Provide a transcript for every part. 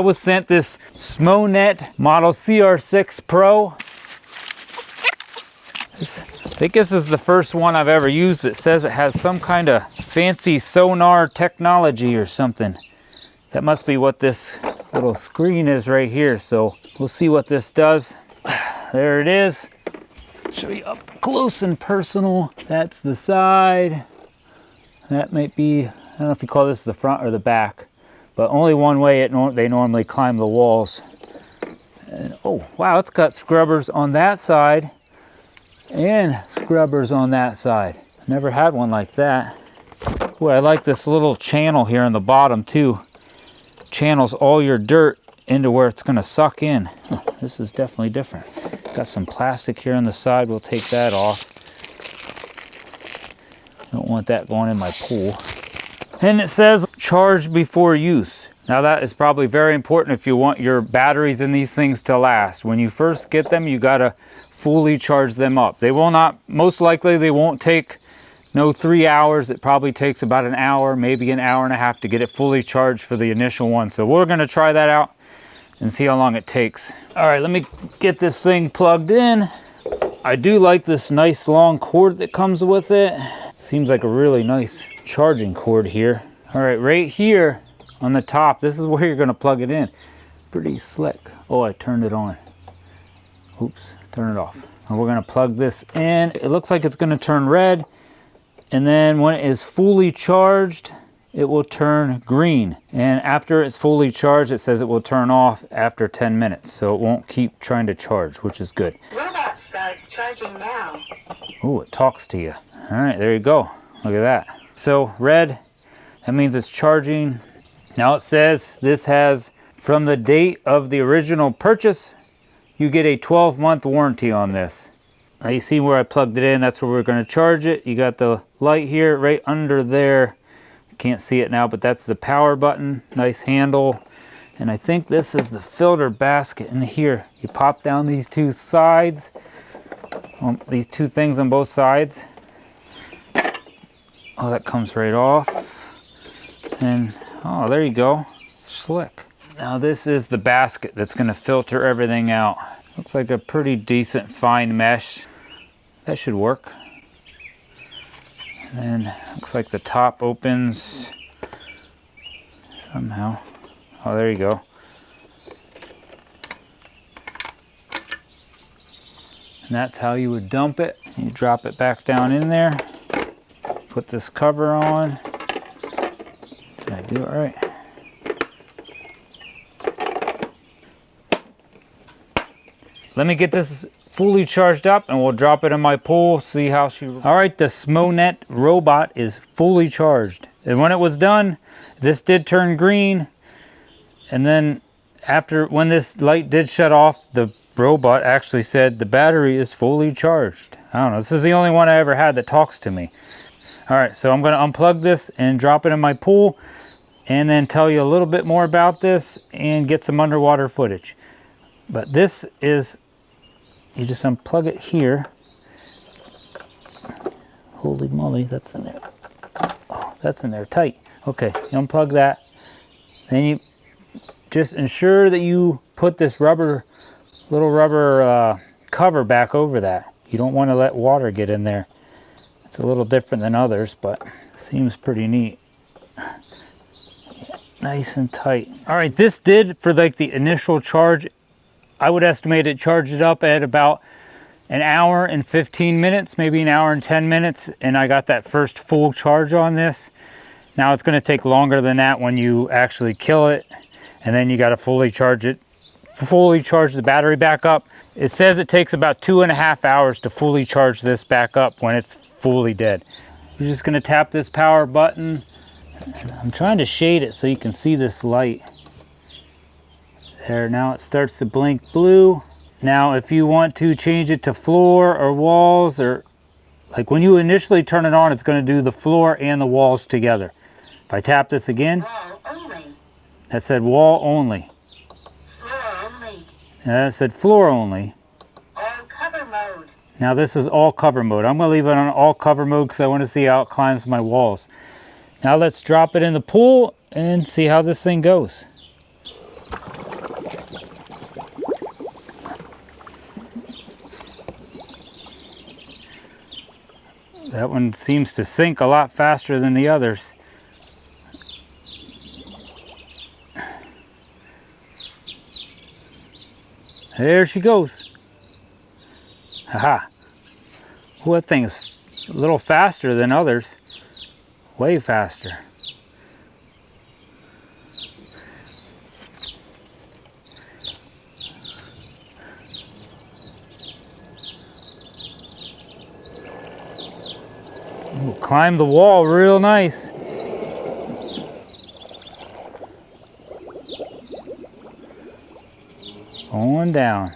I was sent this Smonet model CR6 Pro. I think this is the first one I've ever used. It says it has some kind of fancy sonar technology or something. That must be what this little screen is right here. So we'll see what this does. There it is. Show you up close and personal. That's the side. That might be, I don't know if you call this the front or the back, but only one way they normally climb the walls. And oh wow, it's got scrubbers on that side and scrubbers on that side. Never had one like that. Ooh, I like this little channel here on the bottom too. Channels all your dirt into where it's gonna suck in. Oh, this is definitely different. Got some plastic here on the side. We'll take that off. Don't want that going in my pool. And it says charge before use. Now that is probably very important if you want your batteries in these things to last. When you first get them, you gotta fully charge them up. They will not, most likely they won't take 3 hours. It probably takes about an hour, maybe an hour and a half to get it fully charged for the initial one. So we're gonna try that out and see how long it takes. All right, let me get this thing plugged in. I do like this nice long cord that comes with it. Seems like a really nice charging cord here. All right, right here on the top, this is where you're gonna plug it in. Pretty slick. Oh, I turned it on. Oops, turn it off. And we're gonna plug this in. It looks like it's gonna turn red. And then when it is fully charged, it will turn green. And after it's fully charged, it says it will turn off after 10 minutes. So it won't keep trying to charge, which is good. Robot starts charging now. Oh, it talks to you. All right, there you go. Look at that. So red, that means it's charging. Now it says this has, from the date of the original purchase, you get a 12-month warranty on this. Now you see where I plugged it in, that's where we're gonna charge it. You got the light here right under there. Can't see it now, but that's the power button. Nice handle. And I think this is the filter basket in here. You pop down these two sides, these two things on both sides. Oh, that comes right off. And oh, there you go. Slick. Now this is the basket that's gonna filter everything out. Looks like a pretty decent fine mesh. That should work. And then looks like the top opens somehow. Oh, there you go. And that's how you would dump it. You drop it back down in there. Put this cover on. Did I do it right? Let me get this fully charged up and we'll drop it in my pool, see how she... All right, the Smonet robot is fully charged. And when it was done, this did turn green. And then when this light did shut off, the robot actually said the battery is fully charged. I don't know, this is the only one I ever had that talks to me. All right, so I'm gonna unplug this and drop it in my pool and then tell you a little bit more about this and get some underwater footage. But this is, you just unplug it here. Holy moly, that's in there. Oh, that's in there tight. Okay, you unplug that. Then you just ensure that you put this little rubber cover back over that. You don't want to let water get in there. It's a little different than others, but it seems pretty neat. Nice and tight. All right, this did, for like the initial charge, I would estimate it charged it up at about an hour and 15 minutes, maybe an hour and 10 minutes, and I got that first full charge on this. Now it's gonna take longer than that when you actually kill it, and then you gotta fully charge it, fully charge the battery back up. It says it takes about 2.5 hours to fully charge this back up when it's fully dead. You're just gonna tap this power button. I'm trying to shade it so you can see this light. There, now it starts to blink blue. Now if you want to change it to floor or walls, or like when you initially turn it on, it's going to do the floor and the walls together. If I tap this again, Wall only. that said wall only. Floor only. And that said floor only. All cover mode. Now this is all cover mode. I'm going to leave it on all cover mode because I want to see how it climbs my walls. Now let's drop it in the pool and see how this thing goes. That one seems to sink a lot faster than the others. There she goes. Haha. Well, that thing's a little faster than others. Way faster. Ooh, climb the wall real nice. On down.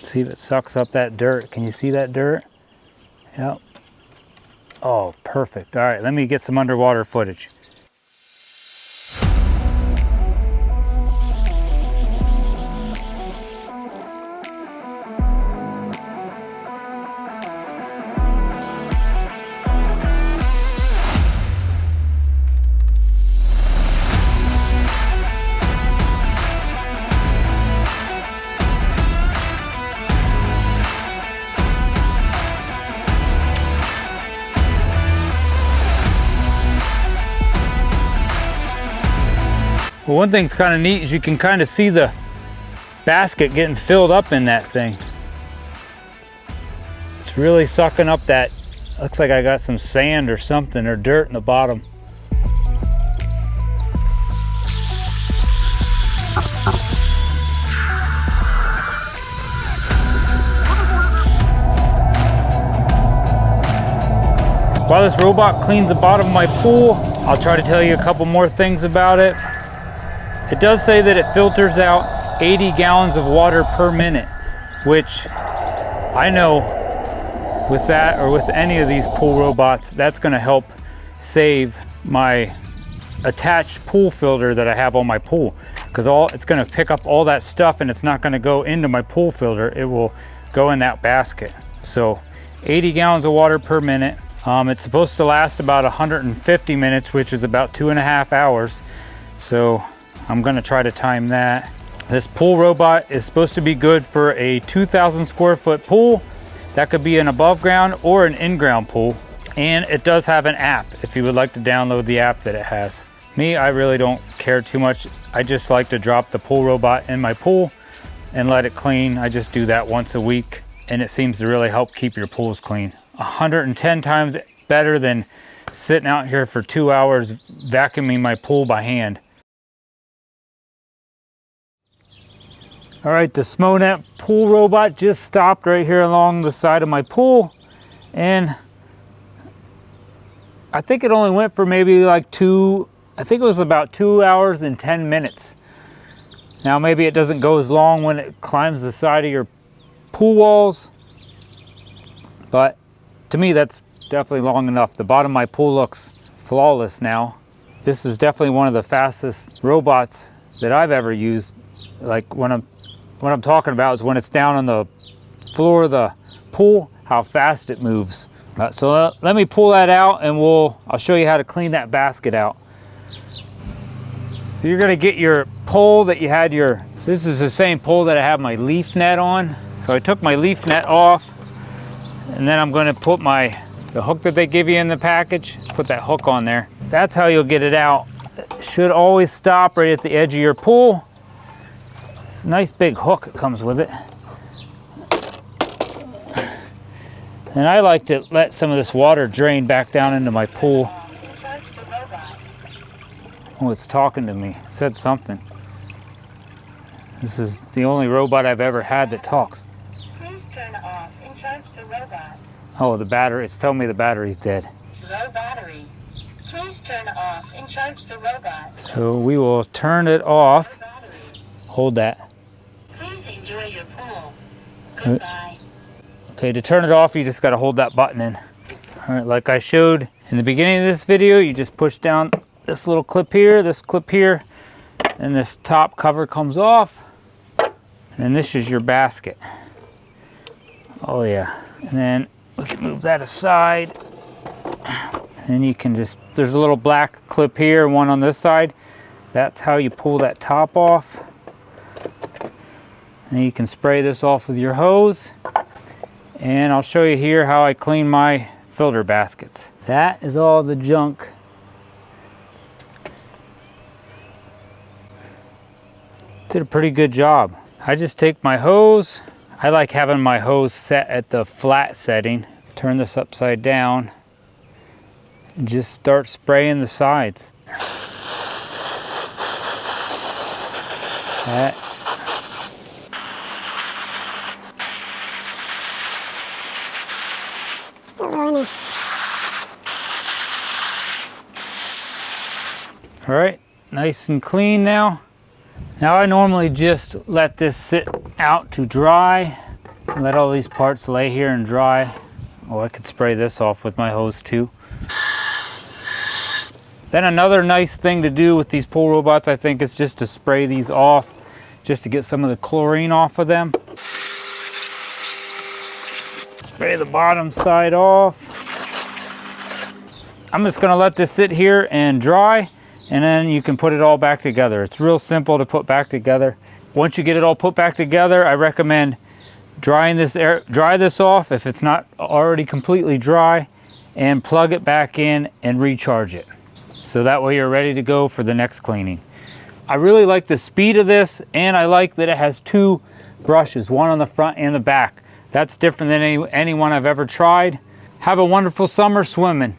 See if it sucks up that dirt. Can you see that dirt? Yep. Oh, perfect. All right, let me get some underwater footage. Well, one thing's kind of neat is you can kind of see the basket getting filled up in that thing. It's really sucking up that, looks like I got some sand or something or dirt in the bottom. While this robot cleans the bottom of my pool, I'll try to tell you a couple more things about it. It does say that it filters out 80 gallons of water per minute, which I know with that or with any of these pool robots, that's going to help save my attached pool filter that I have on my pool, because it's going to pick up all that stuff and it's not going to go into my pool filter. It will go in that basket. So 80 gallons of water per minute. It's supposed to last about 150 minutes, which is about 2.5 hours. So I'm gonna try to time that. This pool robot is supposed to be good for a 2,000 square foot pool. That could be an above ground or an in-ground pool. And it does have an app if you would like to download the app that it has. Me, I really don't care too much. I just like to drop the pool robot in my pool and let it clean. I just do that once a week and it seems to really help keep your pools clean. 110 times better than sitting out here for 2 hours vacuuming my pool by hand. All right, the Smonet pool robot just stopped right here along the side of my pool, and I think it only went for maybe like I think it was about 2 hours and 10 minutes. Now maybe it doesn't go as long when it climbs the side of your pool walls, but to me that's definitely long enough. The bottom of my pool looks flawless now. This is definitely one of the fastest robots that I've ever used. Like what I'm talking about is when it's down on the floor of the pool, how fast it moves. So let me pull that out and I'll show you how to clean that basket out. So you're gonna get your pole that you had this is the same pole that I have my leaf net on. So I took my leaf net off, and then I'm gonna put the hook that they give you in the package, put that hook on there. That's how you'll get it out. It should always stop right at the edge of your pool. It's a nice big hook that comes with it. And I like to let some of this water drain back down into my pool. Oh, it's talking to me. It said something. This is the only robot I've ever had that talks. Please turn off and charge the robot. Oh, the battery. It's telling me the battery's dead. Low battery. Please turn off and charge the robot. So we will turn it off. Low battery. Hold that. Please enjoy your pool. Goodbye. Okay, to turn it off, you just got to hold that button in. All right, like I showed in the beginning of this video, you just push down this little clip here, and this top cover comes off. And this is your basket. Oh yeah. And then we can move that aside. And you can there's a little black clip here, one on this side. That's how you pull that top off. And you can spray this off with your hose. And I'll show you here how I clean my filter baskets. That is all the junk. Did a pretty good job. I just take my hose. I like having my hose set at the flat setting. Turn this upside down and just start spraying the sides. That. All right, nice and clean now. Now I normally just let this sit out to dry. Let all these parts lay here and dry. Oh, I could spray this off with my hose too. Then another nice thing to do with these pool robots, I think, is just to spray these off, just to get some of the chlorine off of them. Spray the bottom side off. I'm just gonna let this sit here and dry, and then you can put it all back together. It's real simple to put back together. Once you get it all put back together, I recommend dry this off if it's not already completely dry, and plug it back in and recharge it. So that way you're ready to go for the next cleaning. I really like the speed of this, and I like that it has two brushes, one on the front and the back. That's different than any one I've ever tried. Have a wonderful summer swimming.